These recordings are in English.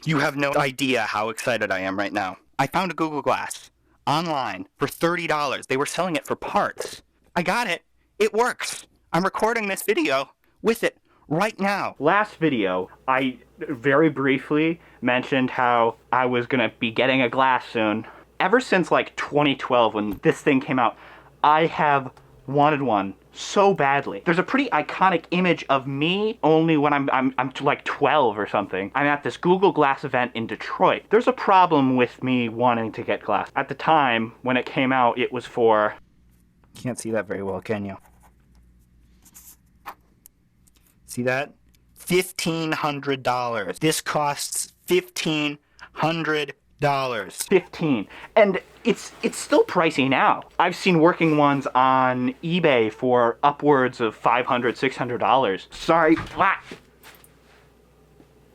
You have no idea how excited I am right now. I found a Google Glass online for $30. They were selling it for parts. I got it. It works. I'm recording this video with it right now. Last video, I very briefly mentioned how I was gonna be getting a glass soon. Ever since like 2012 when this thing came out, I have wanted one so badly. There's a pretty iconic image of me only when I'm like 12 or something. I'm at this Google Glass event in Detroit. There's a problem with me wanting to get glass. At the time when it came out, it was for... Can't see that very well, can you? See that? $1,500. This costs $1,500. 15, and it's still pricey now. I've seen working ones on eBay for upwards of $500, $600. Sorry.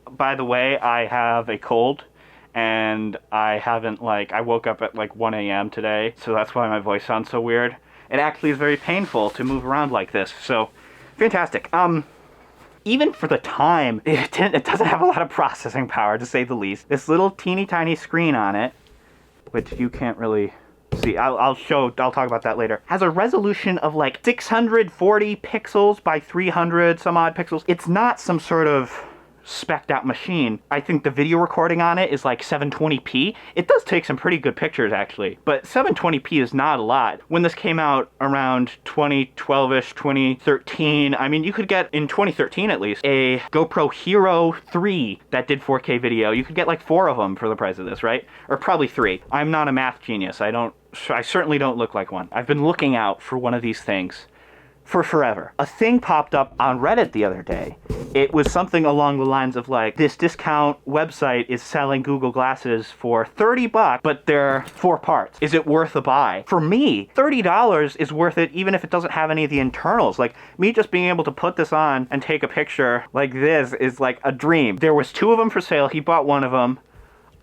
By the way, I have a cold, and I haven't I woke up at like 1 a.m. today, so that's why my voice sounds so weird. It actually is very painful to move around like this, so fantastic. Even for the time, it doesn't have a lot of processing power, to say the least. This little teeny tiny screen on it, which you can't really see, I'll talk about that later, has a resolution of like 640 pixels by 300 some odd pixels. It's not some sort of spec'd out machine. I think the video recording on it is like 720p. It does take some pretty good pictures actually, but 720p is not a lot. When this came out around 2012-ish, 2013, I mean, you could get, in 2013 at least, a GoPro Hero 3 that did 4K video. You could get like 4 of them for the price of this, right? Or probably 3. I'm not a math genius. I certainly don't look like one. I've been looking out for one of these things for forever. A thing popped up on Reddit the other day. It was something along the lines of like, this discount website is selling Google Glasses for $30, but they're 4 parts. Is it worth a buy? For me, $30 is worth it even if it doesn't have any of the internals. Like, me just being able to put this on and take a picture like this is like a dream. There was 2 of them for sale. He bought one of them.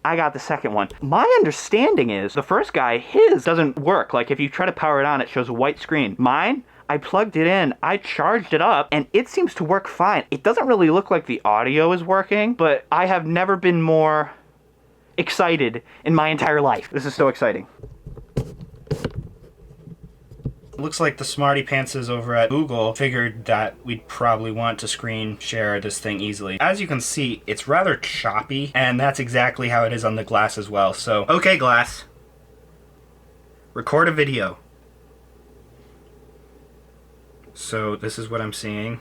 I got the second one. My understanding is the first guy, his doesn't work. Like, if you try to power it on, it shows a white screen. Mine, I plugged it in, I charged it up, and it seems to work fine. It doesn't really look like the audio is working, but I have never been more excited in my entire life. This is so exciting. Looks like the smarty pantses over at Google figured that we'd probably want to screen share this thing easily. As you can see, it's rather choppy, and that's exactly how it is on the glass as well. So, okay, glass. Record a video. So this is what I'm seeing.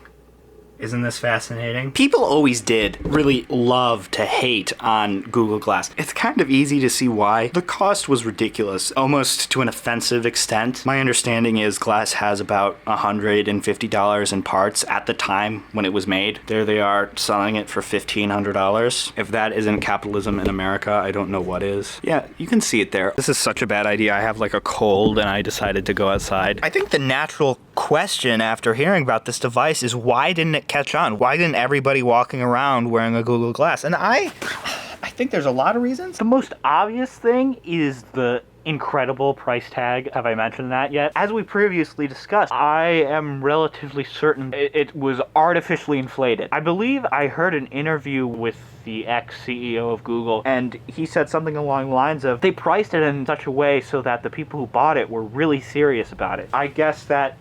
Isn't this fascinating? People always did really love to hate on Google Glass. It's kind of easy to see why. The cost was ridiculous, almost to an offensive extent. My understanding is Glass has about $150 in parts at the time when it was made. There they are selling it for $1,500. If that isn't capitalism in America, I don't know what is. Yeah, you can see it there. This is such a bad idea. I have like a cold and I decided to go outside. I think the natural question after hearing about this device is, why didn't it catch on? Why didn't everybody walking around wearing a Google Glass? And I think there's a lot of reasons. The most obvious thing is the incredible price tag. Have I mentioned that yet? As we previously discussed, I am relatively certain it was artificially inflated. I believe I heard an interview with the ex-CEO of Google, and he said something along the lines of, they priced it in such a way so that the people who bought it were really serious about it. I guess that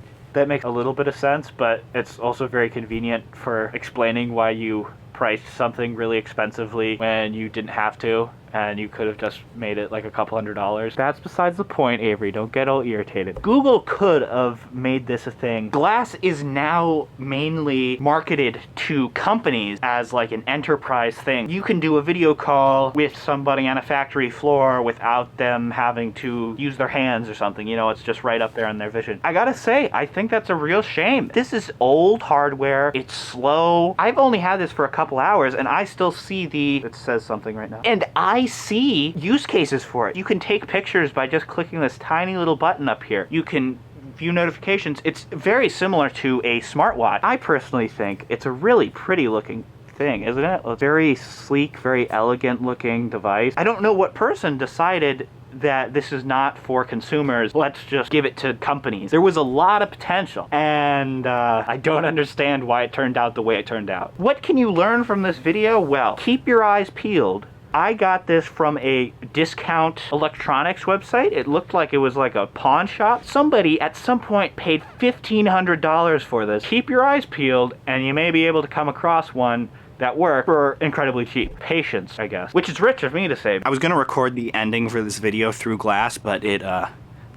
makes a little bit of sense, but it's also very convenient for explaining why you priced something really expensively when you didn't have to, and you could have just made it like a couple $100s. That's besides the point, Avery. Don't get all irritated. Google could have made this a thing. Glass is now mainly marketed to companies as like an enterprise thing. You can do a video call with somebody on a factory floor without them having to use their hands or something. You know, it's just right up there in their vision. I gotta say, I think that's a real shame. This is old hardware. It's slow. I've only had this for a couple hours and I still see it says something right now. And I see use cases for it. You can take pictures by just clicking this tiny little button up here. You can view notifications. It's very similar to a smartwatch. I personally think it's a really pretty looking thing, isn't it? A very sleek, very elegant looking device. I don't know what person decided that this is not for consumers. Let's just give it to companies. There was a lot of potential, and I don't understand why it turned out the way it turned out. What can you learn from this video? Well, keep your eyes peeled I got this from a discount electronics website. It looked like it was like a pawn shop. Somebody at some point paid $1,500 for this. Keep your eyes peeled and you may be able to come across one that work for incredibly cheap. Patience, I guess. Which is rich of me to say. I was gonna record the ending for this video through glass, but the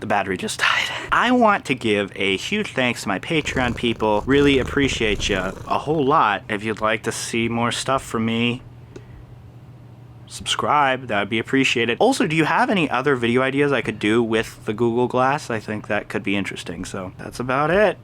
battery just died. I want to give a huge thanks to my Patreon people. Really appreciate you a whole lot. If you'd like to see more stuff from me, subscribe, that would be appreciated. Also, do you have any other video ideas I could do with the Google Glass? I think that could be interesting, so that's about it.